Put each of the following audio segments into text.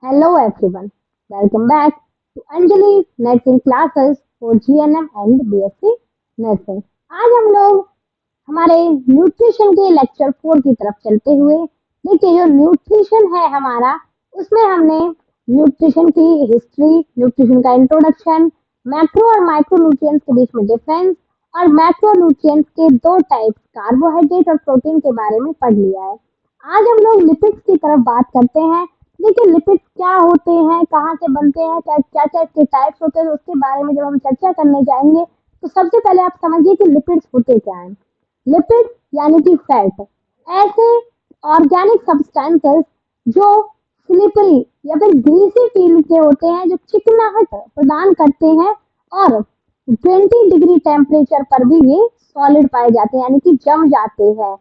Hello everyone, welcome back to Anjali Nursing Classes for GNM and BSc Nursing। आज हम लोग हमारे nutrition के लेक्चर 4 की तरफ चलते हुए देखिए जो न्यूट्रिशन है हमारा उसमें हमने न्यूट्रिशन की हिस्ट्री, न्यूट्रिशन का इंट्रोडक्शन, मैक्रो और माइक्रो न्यूट्रिएंट्स के बीच में डिफरेंस और मैक्रो न्यूट्रिएंट्स के दो टाइप्स कार्बोहाइड्रेट और प्रोटीन के बारे में पढ़ लिया है। आज हम लोग लिपिड्स की तरफ बात करते हैं। देखिए लिपिड्स क्या होते हैं, कहाँ से बनते हैं, क्या क्या क्या इसके टाइप्स होते हैं, तो उसके बारे में जब हम चर्चा करने जाएंगे तो सबसे पहले आप समझिए कि लिपिड्स होते क्या हैं। लिपिड्स यानी कि फैट, ऐसे ऑर्गेनिक सब्सटेंसेस जो स्लिपरी या फिर ग्रीसी फील के होते हैं, जो चिकनाहट प्रदान करते हैं और 20 डिग्री टेम्परेचर पर भी ये सॉलिड पाए जाते हैं यानी कि जम जाते हैं।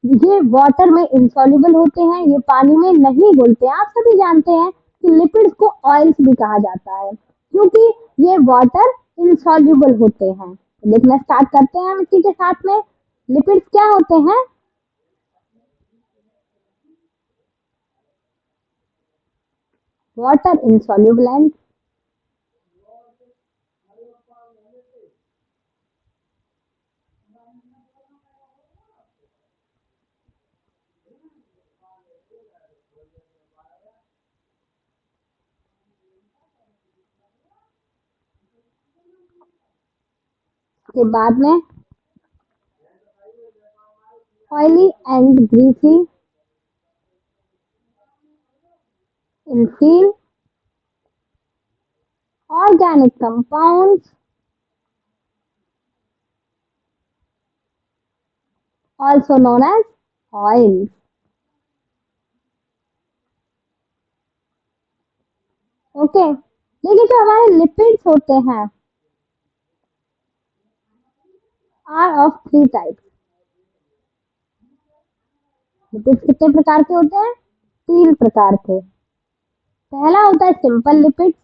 ये वाटर में इंसॉल्युबल होते हैं, ये पानी में नहीं घुलते हैं। आप सभी जानते हैं कि लिपिड्स को ऑयल्स भी कहा जाता है क्योंकि ये वाटर इंसॉल्युबल होते हैं। तो देखना स्टार्ट करते हैं हम इसी के साथ में। लिपिड्स क्या होते हैं? वाटर insoluble and के बाद में oily and greasy in feel organic compounds also known as oils। Okay, देखिए जो हमारे लिपिड्स होते हैं are of three types. Lipids कितने प्रकार के होते हैं? तीन प्रकार के। पहला होता है सिंपल लिपिड्स।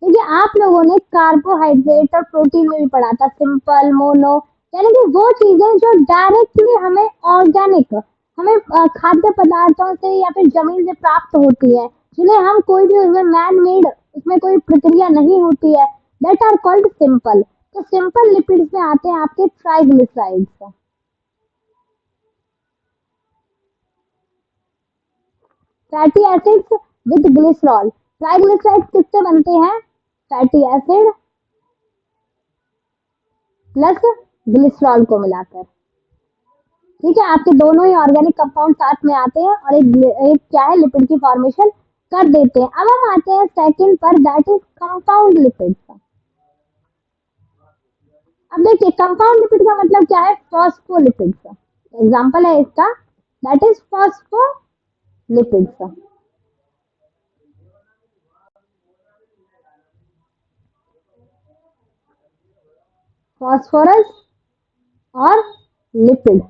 देखिए आप लोगों ने कार्बोहाइड्रेट और प्रोटीन में भी पढ़ा था सिंपल, मोनो, यानी कि वो चीजें जो डायरेक्टली हमें ऑर्गेनिक, हमें खाद्य पदार्थों से या फिर जमीन से प्राप्त होती है, जिन्हें हम कोई भी उसमें मैन मेड, उसमें कोई प्रक्रिया नहीं होती है, दैट आर कॉल्ड सिंपल। तो सिंपल लिपिड्स में आते हैं आपके triglycerides, fatty acids with glycerol. Triglycerides किससे बनते हैं? फैटी एसिड प्लस ग्लिसरॉल को मिलाकर। ठीक है, आपके दोनों ही ऑर्गेनिक कंपाउंड साथ में आते हैं और एक क्या है, लिपिड की फॉर्मेशन कर देते हैं। अब हम आते हैं सेकंड पर, दैट इज कंपाउंड लिपिड्स। अब देखिए कंपाउंड लिपिड का मतलब क्या है? फॉस्फोलिपिड्स। एग्जांपल है इसका, दैट इज फॉस्फोलिपिड्स। फॉस्फोरस और लिपिड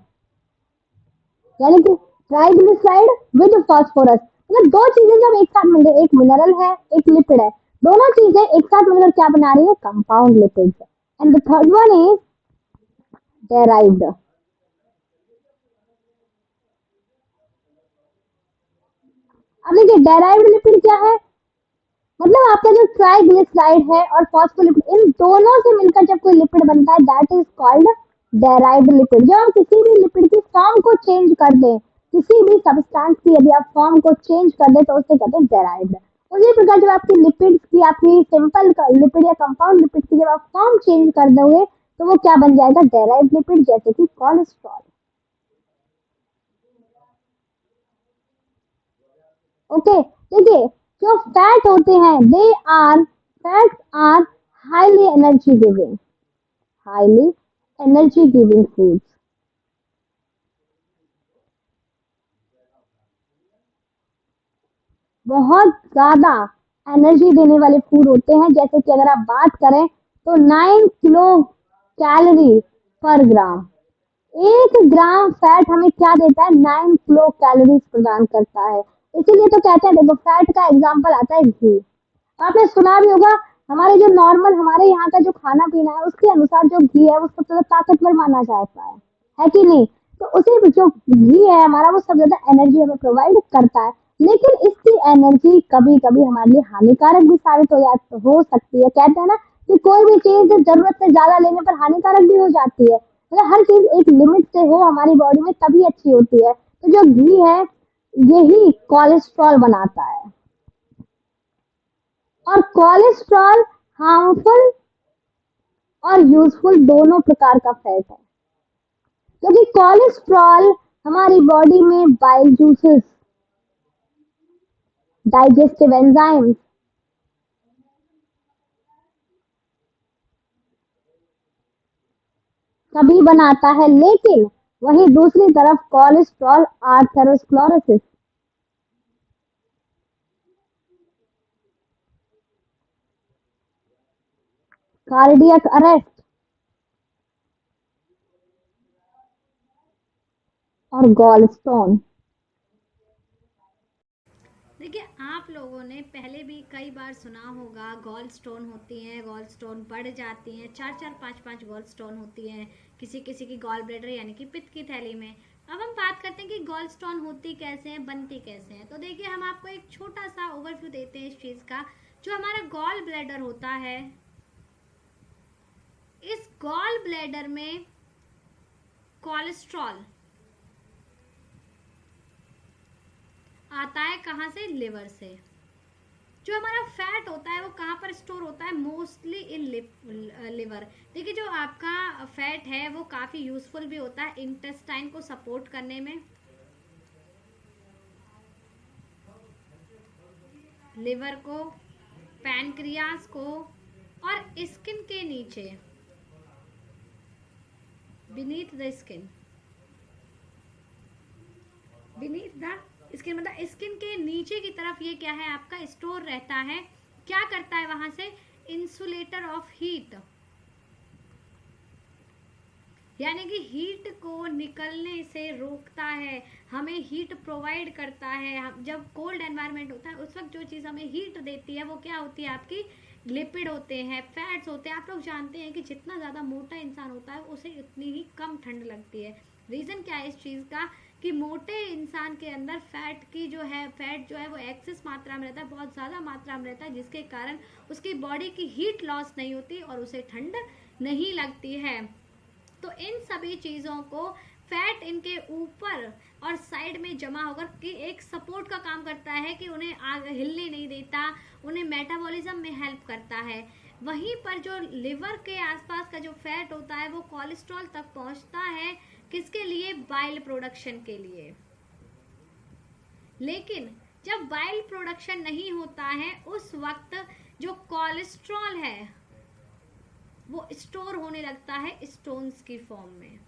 यानी कि ट्राइग्लिसराइड विद फॉस्फोरस, मतलब दो चीजें जब एक साथ मिल रही, एक मिनरल है एक लिपिड है, दोनों चीजें एक साथ मिलकर क्या बना रही है? Compound lipids. And the third one is derived. अब देखिए डेराइव्ड लिपिड क्या है? मतलब आपका जो ट्राइग्लिसराइड है और फॉस्फोलिपिड, इन दोनों से मिलकर जब कोई लिपिड बनता है that is called derived lipid. जब हम किसी भी लिपिड की फॉर्म को चेंज कर दें, किसी भी सब्सटेंस की यदि आप फॉर्म को चेंज कर दें तो उसे कहते हैं डेराइव्ड। उसी प्रकार जब आपकी लिपिड्स की, आपकी सिंपल लिपिड या कंपाउंड लिपिड की जब आप फॉर्म चेंज कर दोगे तो वो क्या बन जाएगा? डेराइव्ड लिपिड, जैसे कि कोलेस्ट्रॉल। ओके, देखिए जो फैट होते हैं, they are fats are highly energy giving, highly energy giving foods. बहुत ज्यादा एनर्जी देने वाले फूड होते हैं। जैसे कि अगर आप बात करें तो 9 किलो कैलोरी पर ग्राम। 1 ग्राम फैट हमें क्या देता है? 9 किलो कैलोरीज प्रदान करता है। इसीलिए तो कहते हैं, देखो फैट का एग्जाम्पल आता है घी। आपने सुना भी होगा, हमारे जो नॉर्मल हमारे यहाँ का जो खाना पीना है उसके अनुसार जो घी है वो सबसे ज्यादा ताकतवर माना जाता है कि नहीं? तो उसी जो घी है हमारा वो सबसे ज्यादा एनर्जी हमें प्रोवाइड करता है। लेकिन इसकी एनर्जी कभी कभी हमारे लिए हानिकारक भी साबित हो सकती है। कहते हैं ना कि कोई भी चीज जरूरत से ज्यादा लेने पर हानिकारक भी हो जाती है। मतलब हर चीज एक लिमिट से हो हमारी बॉडी में तभी अच्छी होती है। तो जो घी है यही कोलेस्ट्रॉल बनाता है। और कोलेस्ट्रॉल हार्मफुल और यूजफुल दोनों प्रकार का फैट है, क्योंकि कोलेस्ट्रॉल हमारी बॉडी में बाइल जूसेस, डाइजेस्टिव एंजाइम्स सभी बनाता है। लेकिन वहीं दूसरी तरफ कोलेस्ट्रॉल आर्थेरोस्क्लेरोसिस, कार्डियक अरेस्ट और गॉल स्टोन। देखिए, आप लोगों ने पहले भी कई बार सुना होगा गॉल स्टोन होती हैं, गॉल स्टोन बढ़ जाती हैं, 4-4 5-5 गॉल स्टोन होती हैं किसी किसी की गॉल ब्लैडर यानी कि पित्त की थैली में। अब हम बात करते हैं कि गॉल स्टोन होती कैसे हैं, बनती कैसे हैं। तो देखिए, हम आपको एक छोटा सा ओवरव्यू देते हैं इस चीज़ का। जो हमारा गॉल ब्लैडर होता है, इस गॉल ब्लैडर में कोलेस्ट्रॉल आता है कहाँ से? लिवर से। जो हमारा फैट होता है वो कहाँ पर स्टोर होता है? Mostly in liver. देखिए, जो आपका फैट है वो काफ़ी यूजफुल भी होता है इंटेस्टाइन को सपोर्ट करने में, लिवर को, पैनक्रियास को, और स्किन के नीचे, beneath the skin, beneath the skin मतलब स्किन के नीचे की तरफ ये क्या है आपका स्टोर रहता है। क्या करता है वहां से? इंसुलेटर ऑफ हीट, यानी कि हीट को निकलने से रोकता है, हमें हीट प्रोवाइड करता है। हम जब कोल्ड एनवायरनमेंट होता है उस वक्त जो चीज़ हमें हीट देती है वो क्या होती है आपकी? लिपिड होते हैं, फैट्स होते हैं। आप लोग जानते हैं कि जितना ज़्यादा मोटा इंसान होता है उसे उतनी ही कम ठंड लगती है। रीज़न क्या है इस चीज़ का? कि मोटे इंसान के अंदर फैट जो है वो एक्सेस मात्रा में रहता है, बहुत ज़्यादा मात्रा में रहता है, जिसके कारण उसकी बॉडी की हीट लॉस नहीं होती और उसे ठंड नहीं लगती है। तो इन सभी चीज़ों को फैट इनके ऊपर और साइड में जमा होकर कि एक सपोर्ट का काम करता है कि उन्हें आगे हिलने नहीं देता, उन्हें मेटाबॉलिज्म में हेल्प करता है। वहीं पर जो लिवर के आसपास का जो फैट होता है वो कोलेस्ट्रॉल तक पहुंचता है, किसके लिए? बाइल प्रोडक्शन के लिए। लेकिन जब बाइल प्रोडक्शन नहीं होता है उस वक्त जो कोलेस्ट्रॉल है वो स्टोर होने लगता है स्टोन्स की फॉर्म में।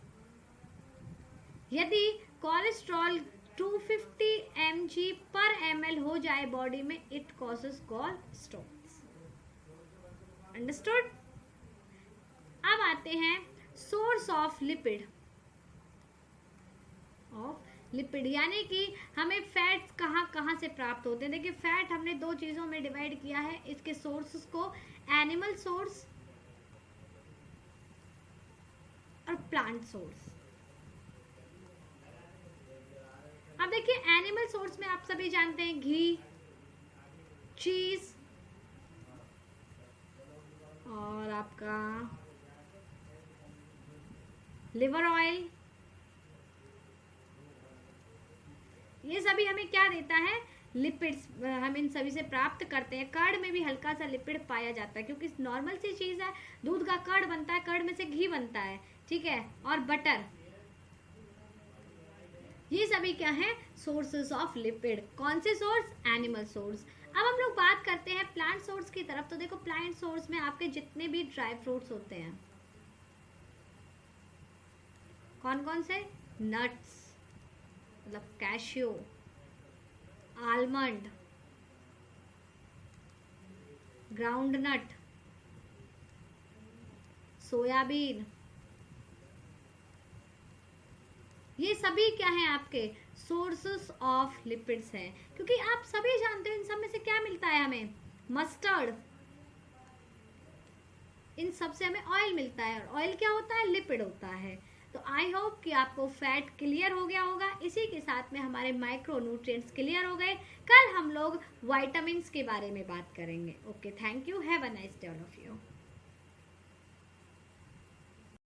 यदि कोलेस्ट्रॉल 250 mg/ml हो जाए बॉडी में, it causes gall stones. Understood? अब आते हैं सोर्स ऑफ लिपिड, यानी कि हमें फैट्स कहाँ कहाँ से प्राप्त होते हैं। देखिए, फैट हमने दो चीजों में डिवाइड किया है इसके सोर्सेस को, एनिमल सोर्स और प्लांट सोर्स। अब देखिए, एनिमल सोर्स में आप सभी जानते हैं घी, चीज और आपका लिवर ऑयल, ये सभी हमें क्या देता है? लिपिड्स हम इन सभी से प्राप्त करते हैं। कर्ड में भी हल्का सा लिपिड पाया जाता है क्योंकि नॉर्मल सी चीज है, दूध का कर्ड बनता है, कर्ड में से घी बनता है, ठीक है, और बटर। ये सभी क्या है? Sources of lipid. कौन से सोर्स? Animal source. अब हम लोग बात करते हैं प्लांट सोर्स की तरफ। तो देखो, प्लांट सोर्स में आपके जितने भी ड्राई फ्रूट्स होते हैं, कौन कौन से? नट्स मतलब कैशियो, आलमंड, ग्राउंडनट, सोयाबीन, ये सभी क्या है आपके? सोर्सेस ऑफ लिपिड्स हैं। क्योंकि आप सभी जानते हो इन सब में से क्या मिलता है हमें? मस्टर्ड। इन सब से हमें ऑयल मिलता है और ऑयल क्या होता है? लिपिड होता है। तो आई होप कि आपको फैट क्लियर हो गया होगा। इसी के साथ में हमारे माइक्रो न्यूट्रिएंट्स क्लियर हो गए। कल हम लोग वाइटामिन्स के बारे में बात करेंगे। Okay, thank you, have a nice day all of you.